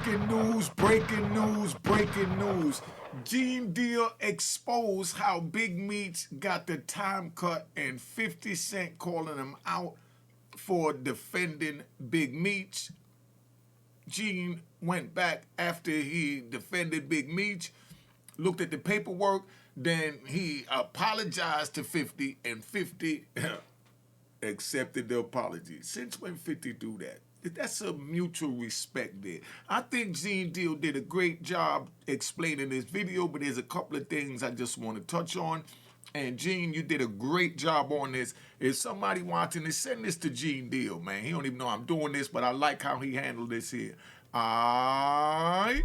Breaking news, breaking news, breaking news. Gene Deal exposed how Big Meech got the time cut and 50 Cent calling him out for defending Big Meech. Gene went back after he defended Big Meech, looked at the paperwork, then he apologized to 50 and 50 accepted the apology. Since when 50 do that? That's a mutual respect there. I think Gene Deal did a great job explaining this video, but there's a couple of things I just want to touch on. And Gene, you did a great job on this. If somebody watching this, send this to Gene Deal, man. He don't even know I'm doing this, but I like how he handled this here. Alright.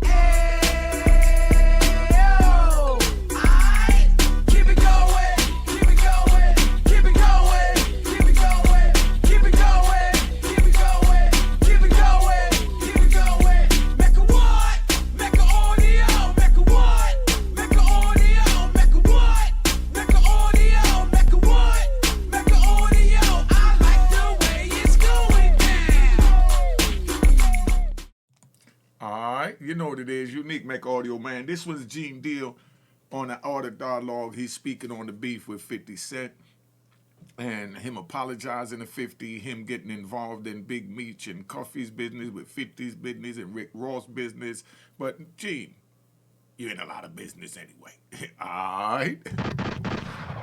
You know what it is, Unique Make Audio, man. This was Gene Deal on the Art of Dialogue. He's speaking on the beef with 50 Cent and him apologizing to 50, him getting involved in Big Meech and Cuffy's business with 50's business and Rick Ross' business. But Gene, you're in a lot of business anyway. All right?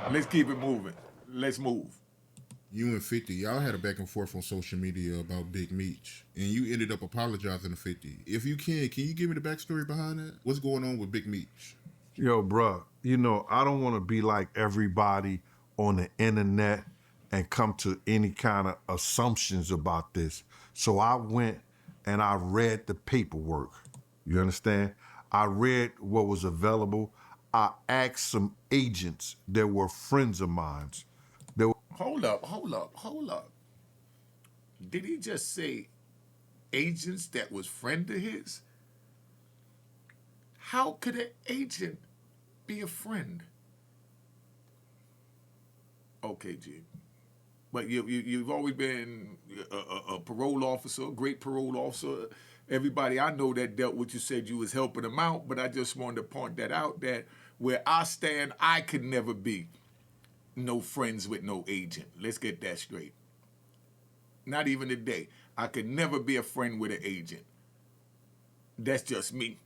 Let's keep it moving. Let's move. You and 50, y'all had a back and forth on social media about Big Meech, and you ended up apologizing to 50. If you can you give me the backstory behind that? What's going on with Big Meech? Yo, bruh, you know, I don't want to be like everybody on the internet and come to any kind of assumptions about this. So I went and I read the paperwork. You understand? I read what was available. I asked some agents that were friends of mine. Hold up. Did he just say agents that was friend of his? How could an agent be a friend? Okay, Gene. But you've always been a parole officer, a great parole officer. Everybody I know that dealt with you said you was helping them out, but I just wanted to point that out, that where I stand, I could never be no friends with no agent. Let's get that straight. Not even today. I could never be a friend with an agent. That's just me.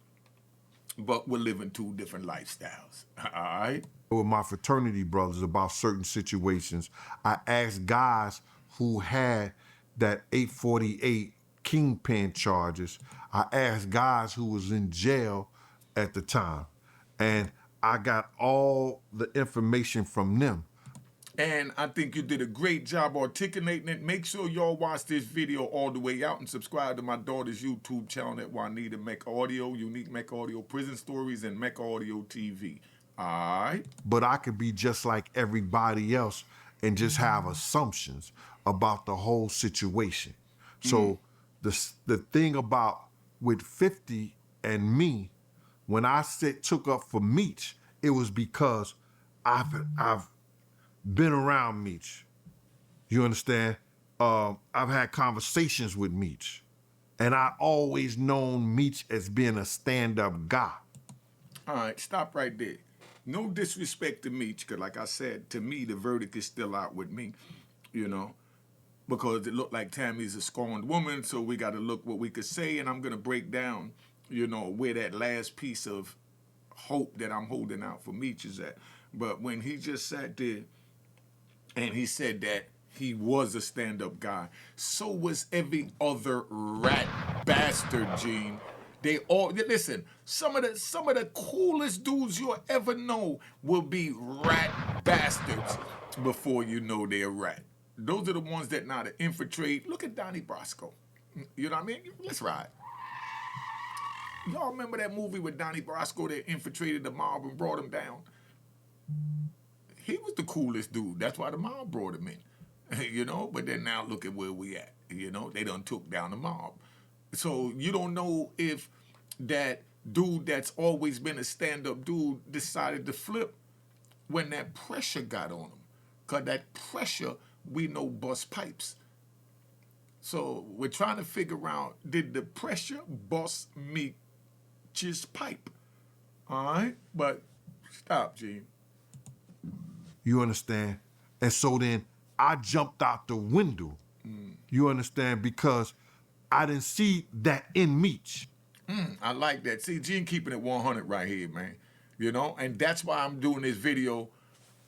But we're living two different lifestyles. All right? With my fraternity brothers about certain situations, I asked guys who had that 848 kingpin charges. I asked guys who was in jail at the time. And I got all the information from them. And I think you did a great job articulating it. Make sure y'all watch this video all the way out and subscribe to my daughter's YouTube channel at Juanita Mech Audio, Unique Mech Audio Prison Stories, and Mech Audio TV. All right? But I could be just like everybody else and just have assumptions about the whole situation. So the thing about with 50 and me, when I took up for Meech, it was because I've been around Meech. You understand? I've had conversations with Meech. And I always known Meech as being a stand-up guy. All right, stop right there. No disrespect to Meech, because like I said, to me, the verdict is still out with me, you know, because it looked like Tammy's a scorned woman, so we got to look what we could say, and I'm going to break down, you know, where that last piece of hope that I'm holding out for Meech is at. But when he just sat there and he said that he was a stand-up guy, so was every other rat bastard, Gene. They all, listen, some of the coolest dudes you'll ever know will be rat bastards before you know they're rat. Those are the ones that know how to infiltrate. Look at Donnie Brasco. You know what I mean? Let's ride. Y'all remember that movie with Donnie Brasco that infiltrated the mob and brought him down? He was the coolest dude. That's why the mob brought him in. You know, but then now look at where we at. You know, they done took down the mob. So you don't know if that dude that's always been a stand-up dude decided to flip when that pressure got on him. Because that pressure, we know, bust pipes. So we're trying to figure out, did the pressure bust Meech's pipe? All right, but stop, Gene. You understand? And so then I jumped out the window. You understand? Because I didn't see that in Meech. I like that. See, Gene keeping it 100 right here, man. You know, and that's why I'm doing this video,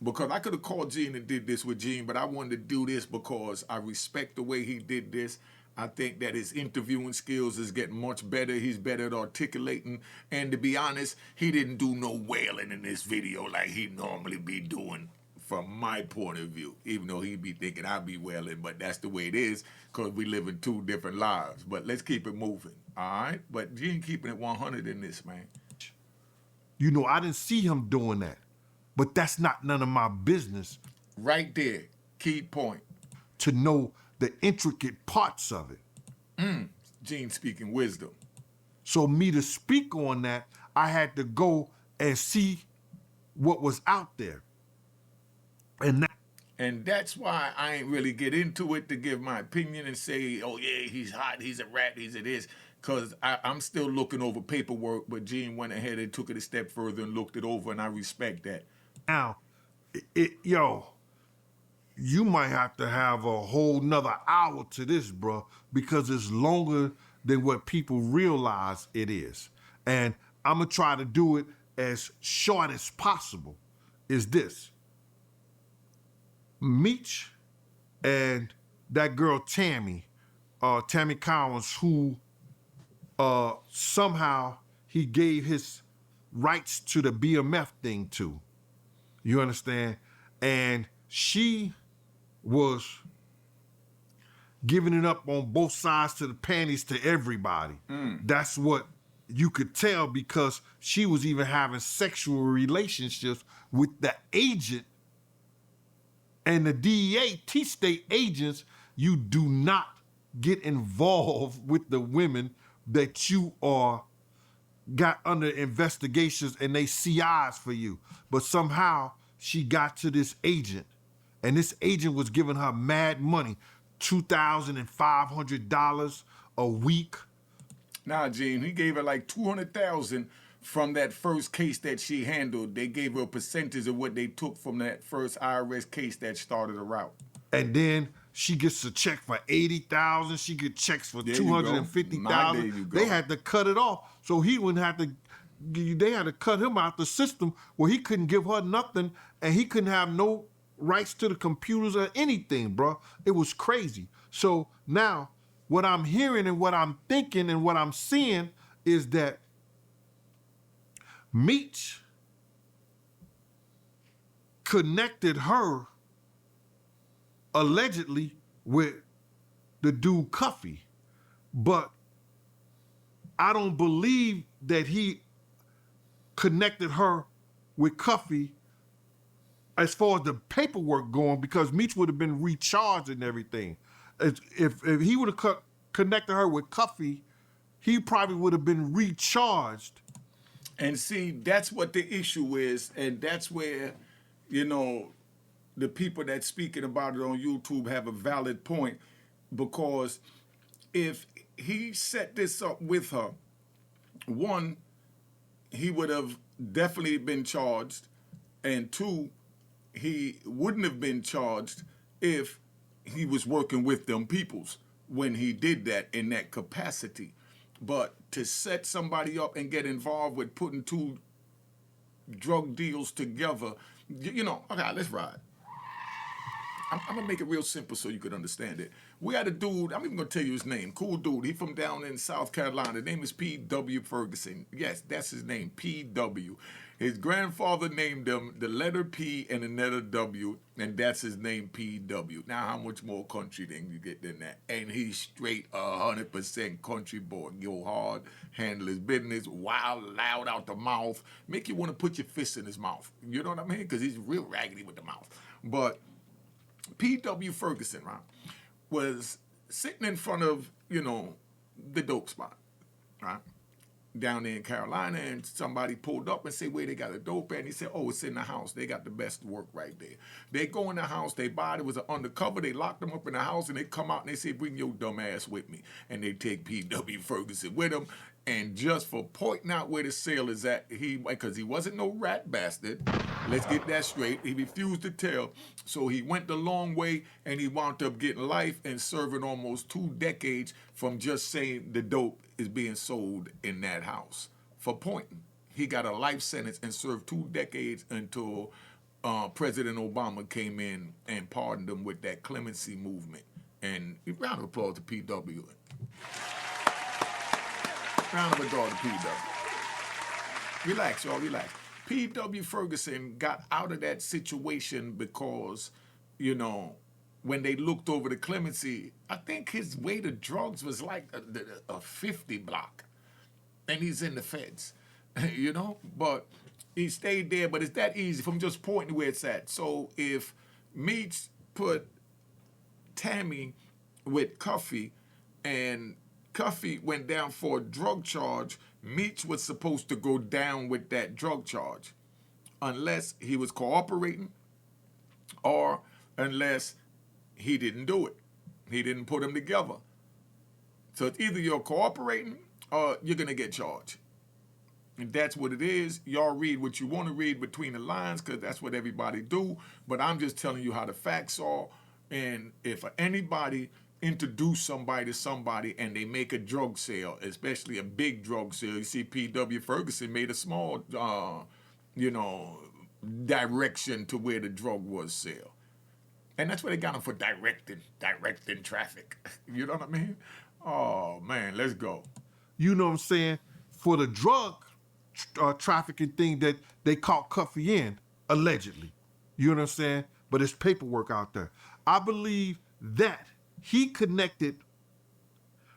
because I could have called Gene and did this with Gene, but I wanted to do this because I respect the way he did this. I think that his interviewing skills is getting much better. He's better at articulating. And to be honest, he didn't do no wailing in this video like he normally be doing from my point of view, even though he be thinking I be wailing, but that's the way it is because we live in two different lives. But let's keep it moving, all right? But Gene keeping it 100 in this, man. You know, I didn't see him doing that. But that's not none of my business. Right there, key point. To know the intricate parts of it. Gene speaking wisdom. So me to speak on that, I had to go and see what was out there. And that's why I ain't really get into it to give my opinion and say, oh yeah, he's hot, he's a rat, he's a this. Because I'm still looking over paperwork, but Gene went ahead and took it a step further and looked it over, and I respect that. Now, yo, you might have to have a whole nother hour to this, bro, because it's longer than what people realize it is. And I'm going to try to do it as short as possible, is this. Meech and that girl Tammy, Tammy Collins, who somehow he gave his rights to the BMF thing to. You understand? And she was giving it up on both sides to the panties to everybody. That's what you could tell, because she was even having sexual relationships with the agent. And the DEA, T-State agents, you do not get involved with the women that you are got under investigations and they CIs for you. But somehow she got to this agent, and this agent was giving her mad money, $2,500 a week. Nah, Gene, he gave her like $200,000 from that first case that she handled. They gave her a percentage of what they took from that first IRS case that started her out. And then she gets a check for $80,000. She get checks for $250,000. They had to cut it off, so he wouldn't have to. They had to cut him out the system where he couldn't give her nothing, and he couldn't have no rights to the computers or anything, bro. It was crazy. So now, what I'm hearing and what I'm thinking and what I'm seeing is that Meech connected her allegedly with the dude Cuffy, but I don't believe that he connected her with Cuffy as far as the paperwork going, because Meech would have been recharged and everything. If he would have connected her with Cuffy, he probably would have been recharged. And see, that's what the issue is, and that's where, you know, the people that speaking about it on YouTube have a valid point, because if he set this up with her, one, he would have definitely been charged, and two, he wouldn't have been charged if he was working with them peoples when he did that in that capacity. But to set somebody up and get involved with putting two drug deals together, you know, okay, let's ride. I'm gonna make it real simple so you could understand it. We had a dude, I'm even gonna tell you his name, cool dude. He from down in South Carolina. His name is P.W. Ferguson. Yes, that's his name, P.W. His grandfather named him the letter P and the letter W, and that's his name, P.W. Now, how much more country than you get than that? And he's straight 100% country boy. Go hard, handle his business, wild, loud out the mouth, make you want to put your fist in his mouth. You know what I mean? Because he's real raggedy with the mouth. But P.W. Ferguson, right, was sitting in front of, you know, the dope spot, right? down there in Carolina, and somebody pulled up and said, where they got a dope at? And he said, oh, it's in the house. They got the best work right there. They go in the house, they buy it. It was an undercover. They locked them up in the house, and they come out and they say, bring your dumb ass with me. And they take P.W. Ferguson with them. And just for pointing out where the sale is at, because he wasn't no rat bastard. Let's get that straight. He refused to tell. So he went the long way, and he wound up getting life and serving almost 2 decades from just saying the dope is being sold in that house. For pointing. He got a life sentence and served 2 decades until President Obama came in and pardoned him with that clemency movement. And round of applause to P.W. Round of applause to P.W. Relax, y'all, relax. P.W. Ferguson got out of that situation because, you know, when they looked over the clemency, I think his weight of drugs was like a 50 block. And he's in the feds, you know? But he stayed there, but it's that easy from just pointing where it's at. So if Meech put Tammy with Cuffy and Cuffy went down for a drug charge, Meech was supposed to go down with that drug charge unless he was cooperating or unless he didn't do it. He didn't put them together. So it's either you're cooperating or you're going to get charged. And that's what it is. Y'all read what you want to read between the lines because that's what everybody do. But I'm just telling you how the facts are. And if anybody introduce somebody to somebody and they make a drug sale, especially a big drug sale. You see P.W. Ferguson made a small, direction to where the drug was sale. And that's what they got him for directing traffic. You know what I mean? Oh, man, let's go. You know what I'm saying? For the drug trafficking thing that they caught Cuffy in, allegedly. You know what I'm saying? But there's paperwork out there. I believe that he connected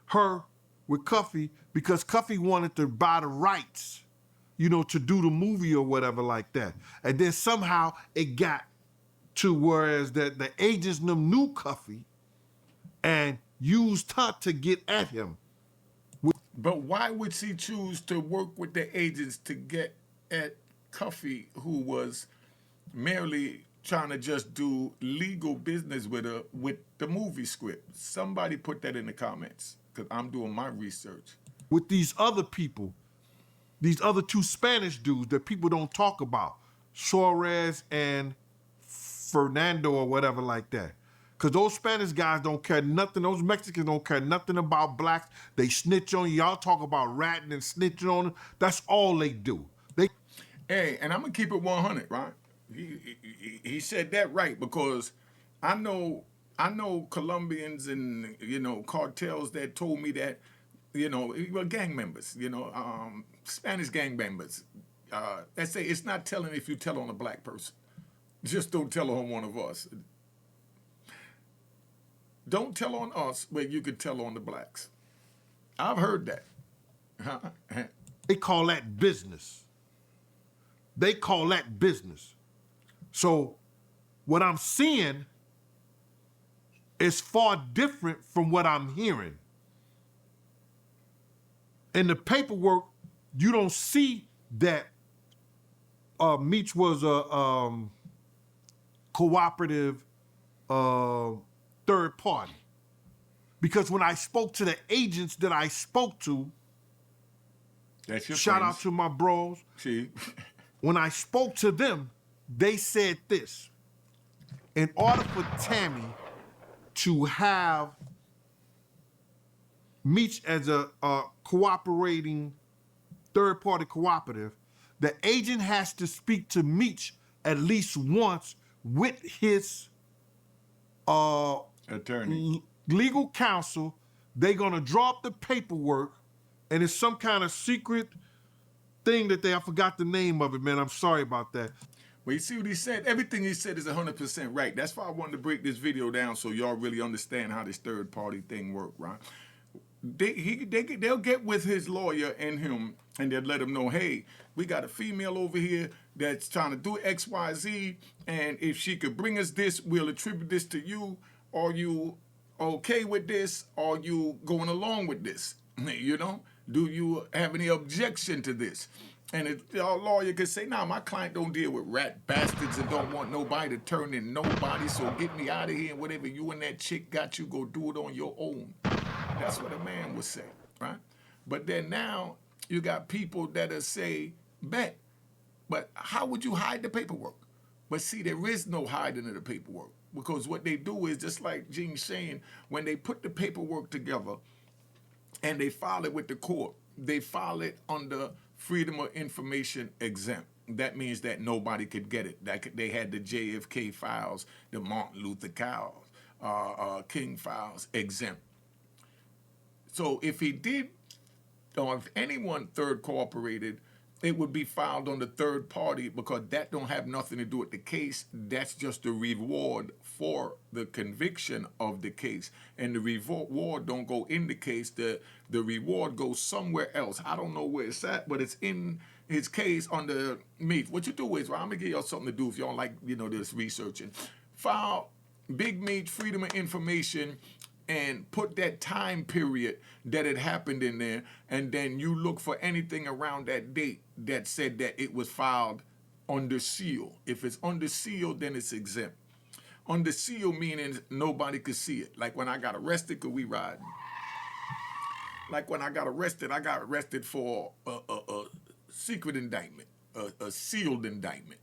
her with Cuffy because Cuffy wanted to buy the rights, you know, to do the movie or whatever like that. And then somehow it got to whereas that the agents knew Cuffy and used her to get at him. But why would she choose to work with the agents to get at Cuffy, who was merely trying to just do legal business with her with the movie script? Somebody put that in the comments because I'm doing my research. With these other people, these other 2 Spanish dudes that people don't talk about, Suarez and Fernando or whatever like that. Because those Spanish guys don't care nothing. Those Mexicans don't care nothing about blacks. They snitch on you. Y'all talk about ratting and snitching on them. That's all they do. Hey, and I'm going to keep it 100, right? He said that right because I know Colombians and, you know, cartels that told me that, you know, well, gang members, you know, Spanish gang members. They say it's not telling if you tell on a black person. Just don't tell on one of us. Don't tell on us where you could tell on the blacks. I've heard that. They call that business. They call that business. So what I'm seeing is far different from what I'm hearing. In the paperwork, you don't see that Meech was a cooperative third party. Because when I spoke to the agents that I spoke to, that's your shout friends. out to my bros. See? When I spoke to them, they said this. In order for Tammy to have Meech as a cooperating third-party cooperative, the agent has to speak to Meech at least once with his Attorney. Legal counsel. They're gonna draw up the paperwork, and it's some kind of secret thing that I forgot the name of it, man. I'm sorry about that. Well, you see what he said? Everything he said is 100% right. That's why I wanted to break this video down so y'all really understand how this third-party thing works, right? They'll get with his lawyer and him, and they'll let him know, hey, we got a female over here that's trying to do X, Y, Z, and if she could bring us this, we'll attribute this to you. Are you okay with this? Are you going along with this? You know? Do you have any objection to this? And our lawyer could say, nah, my client don't deal with rat bastards and don't want nobody to turn in nobody, so get me out of here, and whatever you and that chick got, you go do it on your own. That's what a man would say, right? But then now you got people that'll say, bet, but how would you hide the paperwork? But see, there is no hiding of the paperwork, because what they do is, just like Gene's saying, when they put the paperwork together and they file it with the court, they file it under Freedom of Information exempt. That means that nobody could get it. They had the JFK files, the Martin Luther King files exempt. So if he did, or if anyone third cooperated, it would be filed on the third party, because that don't have nothing to do with the case. That's just the reward for the conviction of the case. And the reward don't go in the case. The reward goes somewhere else. I don't know where it's at, but it's in his case under Meech. What you do is, well, I'm going to give y'all something to do if y'all like, this researching. File Big Meech Freedom of Information and put that time period that it happened in there, and then you look for anything around that date that said that it was filed under seal. If it's under seal, then it's exempt. Under seal meaning nobody could see it. Like when I got arrested, could we ride? Like when I got arrested for a secret indictment, a sealed indictment,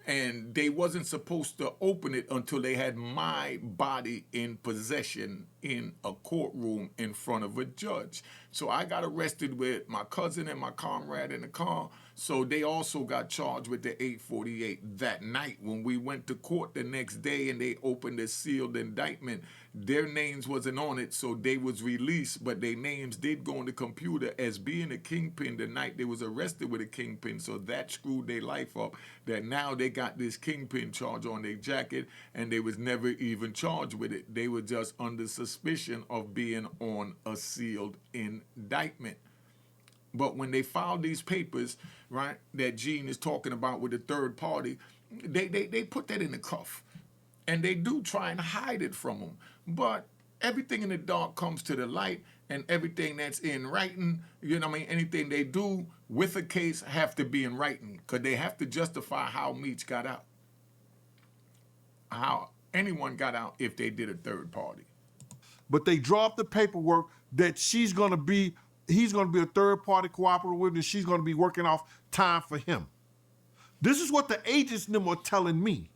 and they wasn't supposed to open it until they had my body in possession in a courtroom in front of a judge. So I got arrested with my cousin and my comrade in the car. So they also got charged with the 848 that night. When we went to court the next day and they opened a sealed indictment, their names wasn't on it, so they was released, but their names did go on the computer as being a kingpin the night they was arrested with a kingpin. So that screwed their life up, that now they got this kingpin charge on their jacket, and they was never even charged with it. They were just under suspicion of being on a sealed indictment. But when they filed these papers, right, that Gene is talking about with the third party, they put that in the cuff. And they do try and hide it from them. But everything in the dark comes to the light, and everything that's in writing, anything they do with a case have to be in writing, because they have to justify how Meech got out. How anyone got out if they did a third party. But they draw up the paperwork that he's going to be a third party cooperative with, and she's going to be working off time for him. This is what the agents them are telling me.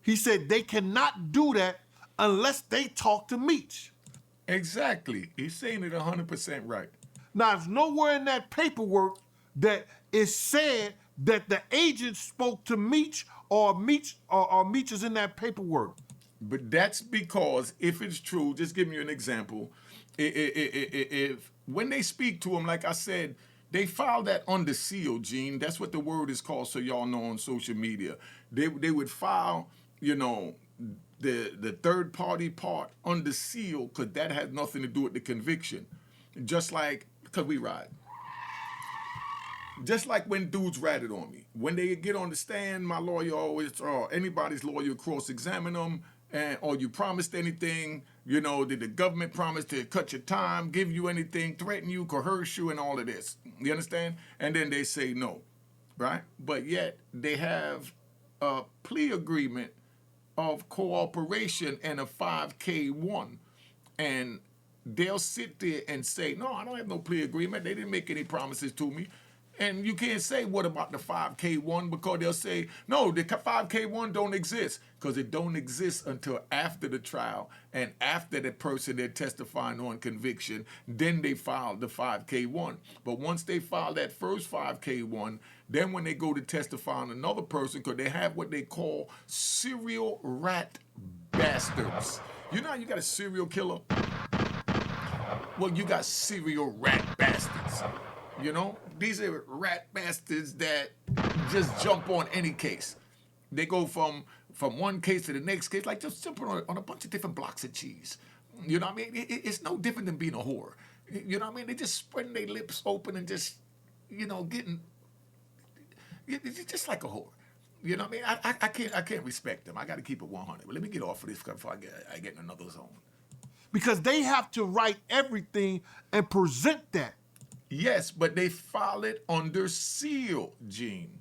He said they cannot do that unless they talk to Meech. Exactly. He's saying it 100% right. Now, there's nowhere in that paperwork that is said that the agent spoke to Meech or Meech is in that paperwork. But that's because, if it's true, just give me an example. If when they speak to him, like I said, they file that under seal, Gene. That's what the word is called, so y'all know on social media. They would file, the third party part under seal, because that has nothing to do with the conviction. Just like, because we ride. Just like when dudes ratted on me. When they get on the stand, my lawyer always, or anybody's lawyer, cross-examine them, or you promised anything, did the government promise to cut your time, give you anything, threaten you, coerce you, and all of this. You understand? And then they say no, right? But yet they have a plea agreement of cooperation and a 5K1. And they'll sit there and say, no, I don't have no plea agreement. They didn't make any promises to me. And you can't say, what about the 5K1? Because they'll say, no, the 5K1 don't exist. Because it don't exist until after the trial and after the person they're testifying on conviction, then they file the 5K1. But once they file that first 5K1, then when they go to testify on another person, because they have what they call serial rat bastards. You know how you got a serial killer? Well, you got serial rat bastards. These are rat bastards that just jump on any case. They go from one case to the next case, like just jumping on a bunch of different blocks of cheese. You know what I mean? It's no different than being a whore. You know what I mean? They just spreading their lips open and just, getting, it's just like a whore. You know what I mean? I can't respect them. I got to keep it 100. But let me get off of this before I get in another zone. because they have to write everything and present that. Yes, but they file it under seal, Gene.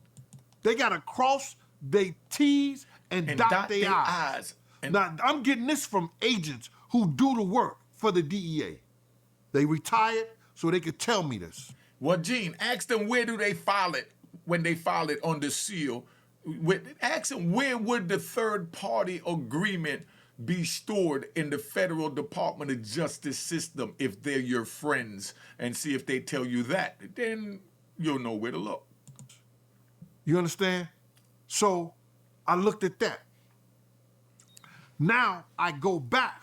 They got to cross their T's and dot their I's. And now, I'm getting this from agents who do the work for the DEA. They retired so they could tell me this. well, Gene, ask them where do they file it when they file it under seal. Ask them where would the third-party agreement be stored in the federal Department of Justice system if they're your friends, and see if they tell you that. Then you'll know where to look. You understand? So I looked at that. Now I go back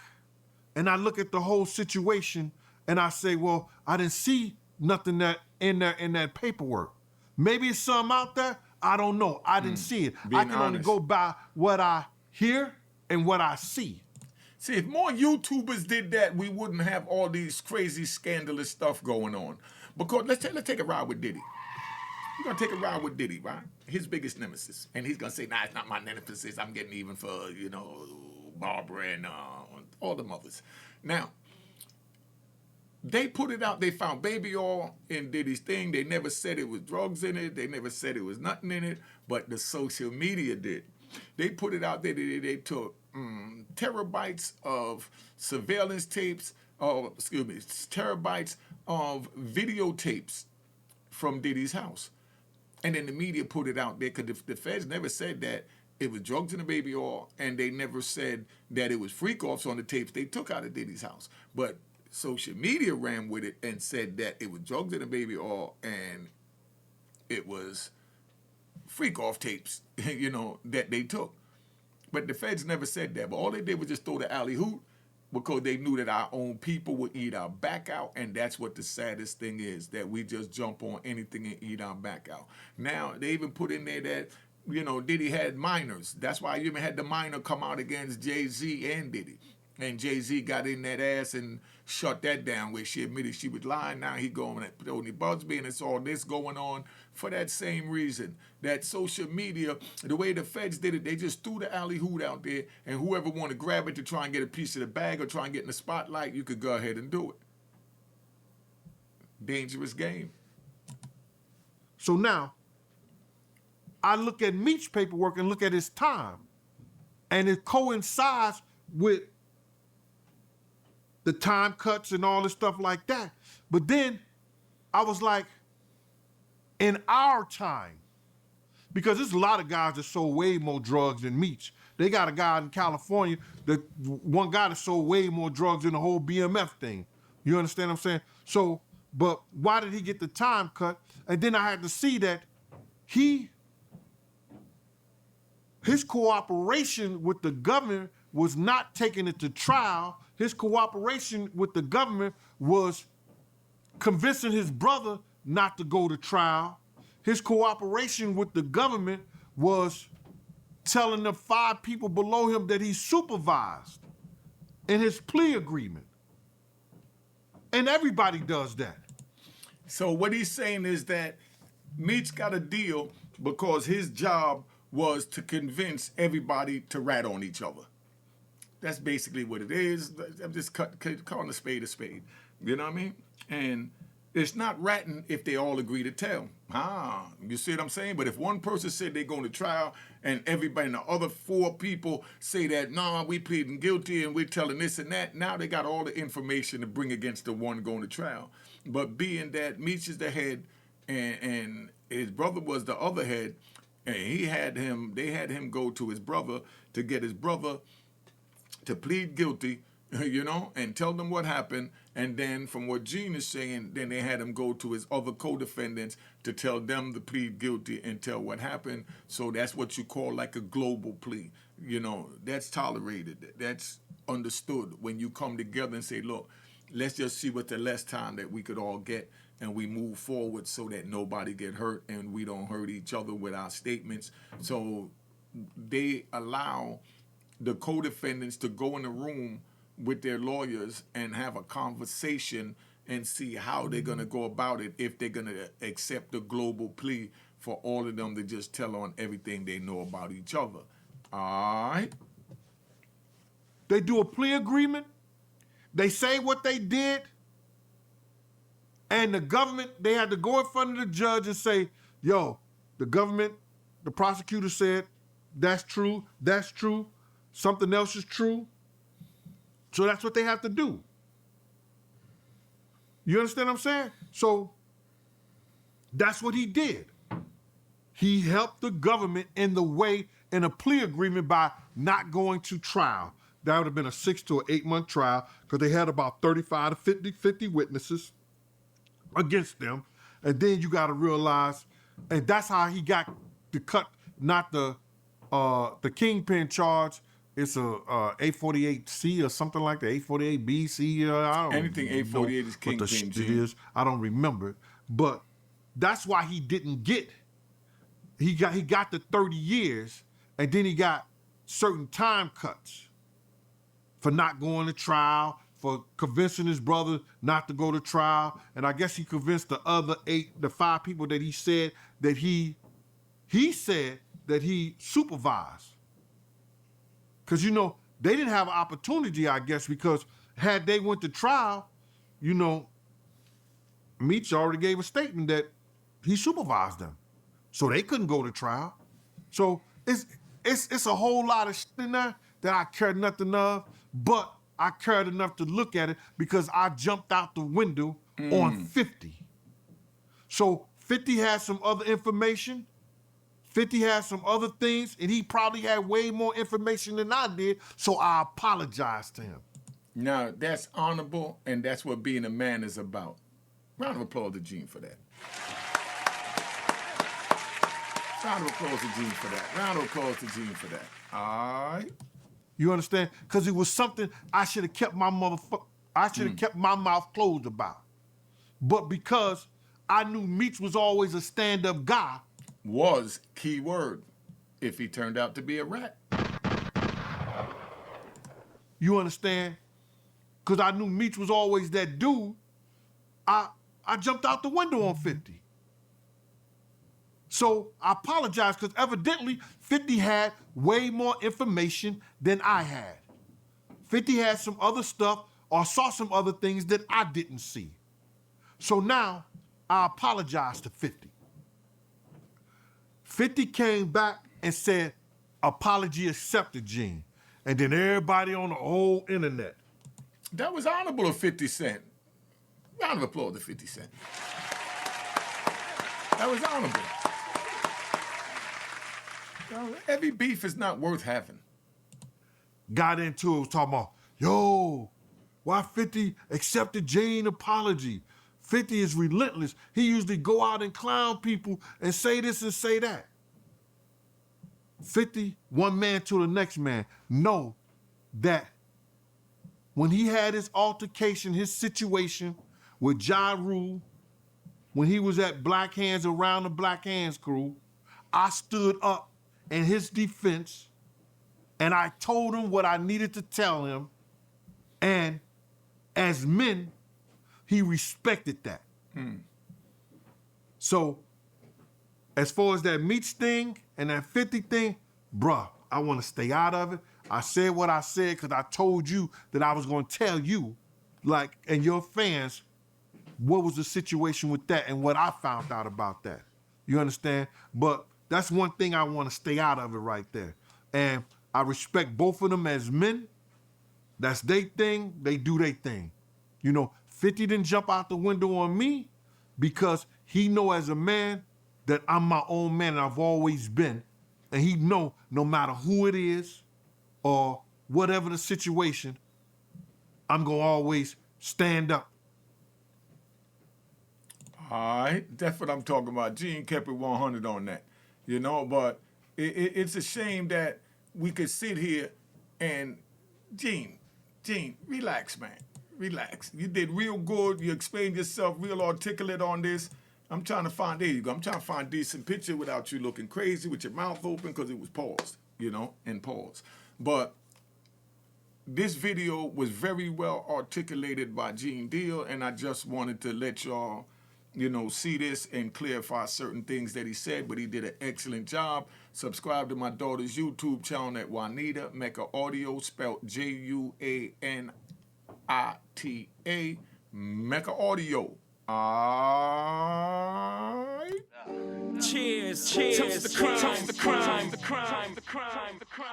and I look at the whole situation and I say, well, I didn't see nothing that in that paperwork. Maybe it's something out there. I don't know. I didn't see it. I can only go by what I hear and what I see. See, if more YouTubers did that, we wouldn't have all these crazy, scandalous stuff going on. Because let's take a ride with Diddy. We're gonna take a ride with Diddy, right? His biggest nemesis, and he's gonna say, "Nah, it's not my nemesis. I'm getting even for Barbara and all the mothers." Now, they put it out. They found baby oil in Diddy's thing. They never said it was drugs in it. They never said it was nothing in it. But the social media did. They put it out there. They took terabytes of surveillance tapes. Terabytes of videotapes from Diddy's house. And then the media put it out there because the feds never said that it was drugs in the baby oil, and they never said that it was freak-offs on the tapes they took out of Diddy's house. But social media ran with it and said that it was drugs in the baby oil and it was freak-off tapes, that they took. But the feds never said that. But all they did was just throw the alley-hoop because they knew that our own people would eat our back out, and that's what the saddest thing is, that we just jump on anything and eat our back out. Now, they even put in there that, Diddy had minors. That's why you even had the minor come out against Jay-Z and Diddy. And Jay-Z got in that ass and shut that down where she admitted she was lying. Now he going at Tony Busby, and it's all this going on for that same reason. That social media, the way the feds did it, they just threw the alley-hoop out there, and whoever wanted to grab it to try and get a piece of the bag or try and get in the spotlight, you could go ahead and do it. Dangerous game. So now, I look at Meech's paperwork and look at his time, and it coincides with the time cuts and all this stuff like that. But then I was like, in our time, because there's a lot of guys that sold way more drugs than Meech. They got a guy in California, one guy that sold way more drugs than the whole BMF thing. You understand what I'm saying? So, but why did he get the time cut? And then I had to see that his cooperation with the government was not taking it to trial. His cooperation with the government was convincing his brother not to go to trial. His cooperation with the government was telling the 5 people below him that he supervised in his plea agreement. And everybody does that. So what he's saying is that Meech got a deal because his job was to convince everybody to rat on each other. That's basically what it is. I'm just calling a spade a spade. You know what I mean? And it's not ratting if they all agree to tell. You see what I'm saying? But if one person said they're going to trial and everybody and the other 4 people say that, nah, we pleading guilty and we're telling this and that, now they got all the information to bring against the one going to trial. But being that Meech is the head and his brother was the other head, and they had him go to his brother to get his brother to plead guilty, and tell them what happened. And then from what Gene is saying, then they had him go to his other co-defendants to tell them to plead guilty and tell what happened. So that's what you call like a global plea. That's tolerated. That's understood when you come together and say, look, let's just see what the less time that we could all get, and we move forward so that nobody get hurt and we don't hurt each other with our statements. So they allow the co-defendants to go in the room with their lawyers and have a conversation and see how they're going to go about it, if they're going to accept the global plea for all of them to just tell on everything they know about each other. All right? They do a plea agreement. they say what they did, and the government, they had to go in front of the judge and say, yo, the government, the prosecutor said, that's true, something else is true. So that's what they have to do. You understand what I'm saying? So that's what he did. He helped the government in a plea agreement by not going to trial. That would have been a 6 to 8 month trial because they had about 35 to 50 witnesses against them. And then you got to realize, and that's how he got the cut, not the kingpin charge. It's a 848C or something like that, 848B, C. I don't Anything know 848 is what kingpin, the shit G. is. I don't remember it. But that's why he didn't get. He got the 30 years, and then he got certain time cuts for not going to trial, for convincing his brother not to go to trial. And I guess he convinced the 5 people that he said that he said that he supervised. Because, they didn't have an opportunity, I guess, because had they went to trial, Meech already gave a statement that he supervised them. So they couldn't go to trial. So it's a whole lot of shit in there that I cared nothing of, but I cared enough to look at it because I jumped out the window on 50. So 50 has some other information. 50 has some other things, and he probably had way more information than I did, so I apologize to him. Now, that's honorable, and that's what being a man is about. Round of applause to Gene for that. Round of applause to Gene for that. Round of applause to Gene for that. All right. You understand? Because it was something I should have kept my kept my mouth closed about. But because I knew Meech was always a stand-up guy. Was key word if he turned out to be a rat. You understand? Because I knew Meech was always that dude. I jumped out the window on 50. So I apologize because evidently 50 had way more information than I had. 50 had some other stuff or saw some other things that I didn't see. So now I apologize to 50. 50 came back and said, apology accepted, Gene. And then everybody on the whole internet. That was honorable of 50 Cent. Round of applause to 50 Cent. That was honorable. Every beef is not worth having. Got into it, was talking about, yo, why 50 accepted Gene apology? 50 is relentless. He usually go out and clown people and say this and say that. 50, one man to the next man, know that when he had his altercation, his situation with Ja Rule, when he was at Black Hands, around the Black Hands crew, I stood up in his defense and I told him what I needed to tell him. And as men, he respected that. So, as far as that Meech thing and that 50 thing, bruh, I want to stay out of it. I said what I said because I told you that I was going to tell you, and your fans, what was the situation with that and what I found out about that. You understand? But that's one thing I want to stay out of it right there. And I respect both of them as men. That's their thing. They do their thing. 50 didn't jump out the window on me because he know as a man that I'm my own man and I've always been. And he know no matter who it is or whatever the situation, I'm going to always stand up. All right. That's what I'm talking about. Gene kept it 100 on that. But it's a shame that we could sit here and, Gene, relax, man. Relax. You did real good. You explained yourself real articulate on this. I'm trying to find, there you go. I'm trying to find a decent picture without you looking crazy with your mouth open because it was paused, and paused. But this video was very well articulated by Gene Deal, and I just wanted to let y'all, see this and clarify certain things that he said, but he did an excellent job. Subscribe to my daughter's YouTube channel at Juanita Mecca Audio, spelled Juanita ITA, Mecca Audio. Cheers, cheers, toast the crime, toast the crime, the crime, the crime, the crime.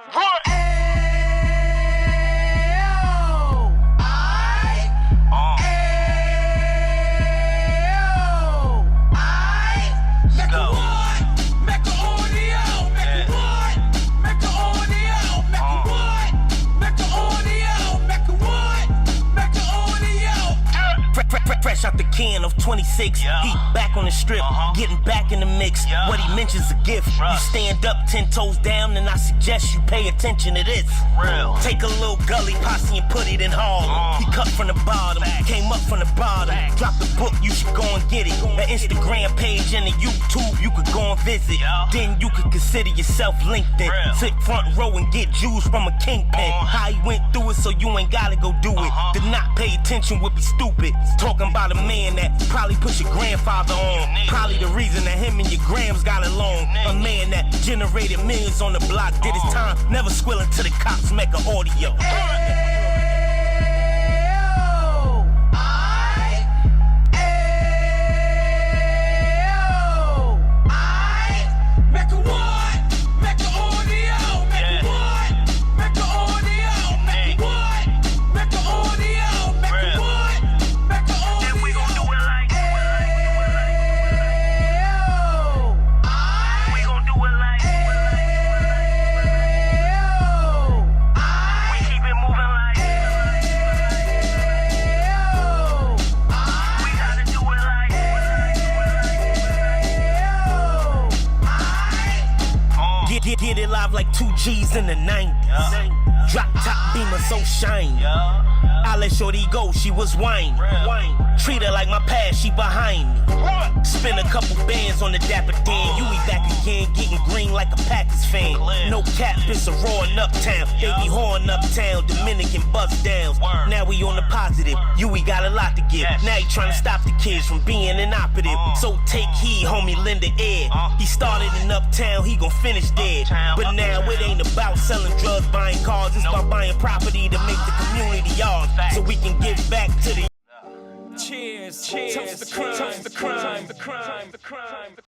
Fresh out the can of 26, he back on the strip, getting back in the mix. What he mentions a gift. You stand up 10 toes down, and I suggest you pay attention to this. Take a little gully posse and put it in Harlem. He cut from the bottom, came up from the bottom. Drop the book, you should go and get it. The Instagram page and the YouTube, you could go and visit. Then you could consider yourself LinkedIn. Sit front row and get Jews from a kingpin. How he went through it, so you ain't gotta go do it. To not pay attention would be stupid. Talking about a man that probably put your grandfather on. Probably the reason that him and your grams got along. A man that generated millions on the block, did his time, never squilling to the cops, make an audio. Get it live like 2 G's in the 90s. Drop top beamer so shiny. I let shorty go, she was whining. Treat her like my past, she behind me. Spend a couple bands on the Dapper Dan. You be back again, getting green like a Packers fan. No cap, it's a roaring uptown. They be horn uptown, Dominican bust downs. Now we on the positive, we got a lot to give. Now he trying to stop the kids from being inoperative. So take heed, homie, lend a ear. He started in uptown, he gon' finish dead. But now it ain't about selling drugs, buying cars. It's about buying property to make the community yours, so we can give back to the. Cheers, cheers, toast the crime, the crime, the crime, the crime.